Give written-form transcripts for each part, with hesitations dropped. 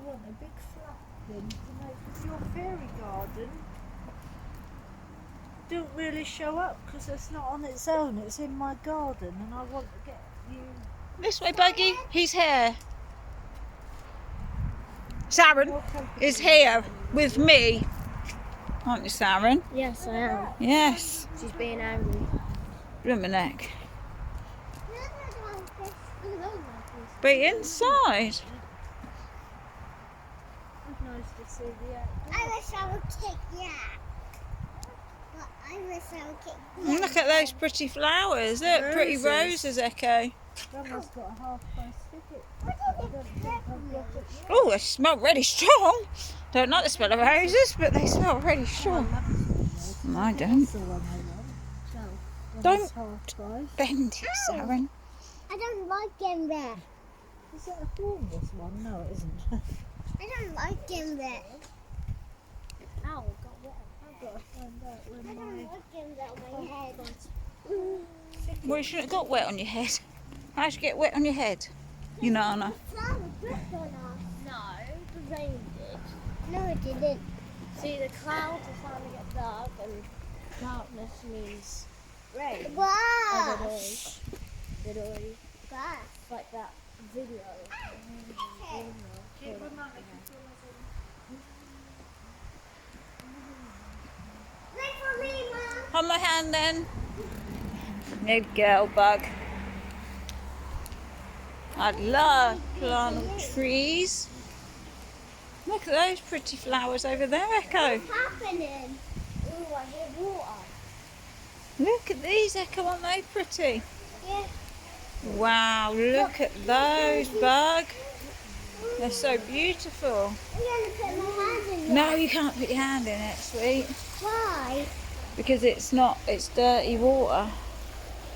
want a big flat thing to make, because your fairy garden don't really show up because it's not on its own, it's in my garden, and I want to get you... This way, Buggy. He's here. Sharon is here with me. Aren't you, Sharon? Yes, I am. Yes. She's being angry. Blumeneck. Be inside. It's nice to see the outdoors. I wish I would kick yak. But I wish I would kick And look at those pretty flowers. Look, pretty roses, Echo. Grandma's got a half-price ticket. I don't think I've got it yet. Oh, they smell really strong. Don't like the smell of roses, but they smell really strong. I don't. That's the one I want. So, Don't that's half-price. bend it, Sharon. I don't like him there. Is it a formless one? No, it isn't. I don't like him there. Ow, got wet. I've got to find out I when don't my... like him there on my head. Well, you shouldn't have got wet on your head. How'd you get wet on your head? You know, Anna. Flower dripped on us. No, the rain did. No, it didn't. See, the clouds are starting to get dark, and darkness means rain. Glass. Literally, Glass. like that video. Wait for me, Mom. Hold my hand then. Good girl, Bug. I love planting trees. Look at those pretty flowers over there, Echo. What's happening? Ooh, I hear water. Look at these, Echo. Aren't they pretty? Yeah. Wow, look at those, Bug. They're so beautiful. I'm going to put my hand in No, you can't put your hand in it, sweet. Why? Because it's dirty water.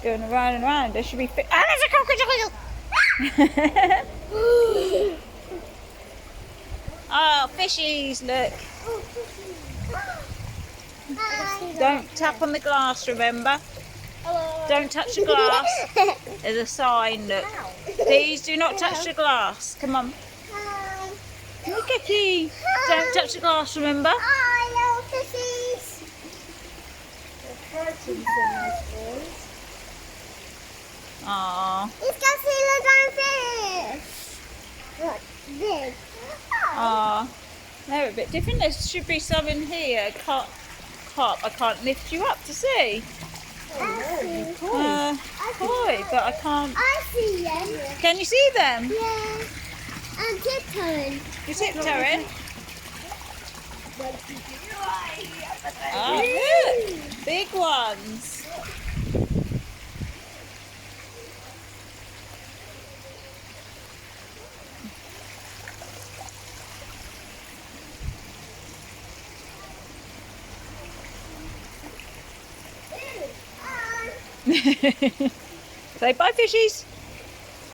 Going around and around. There should be Ah, there's a crocodile! Oh, fishies, look. Hi. Don't tap on the glass, remember? Hello. Don't touch the glass. There's a sign, look. Please do not touch the glass. Come on. Hi. Look at you. Don't touch the glass, remember? Hi, little fishies. The curtains are nice boys. Aww. It's got little fish. Look, big. Aww. They're a bit different. There should be some in here. I can't lift you up to see. Koi, but I can't. I see them. Can you see them? Yeah. I'm tiptoeing. You're tiptoeing. Oh, look. Big ones. Say bye, fishies.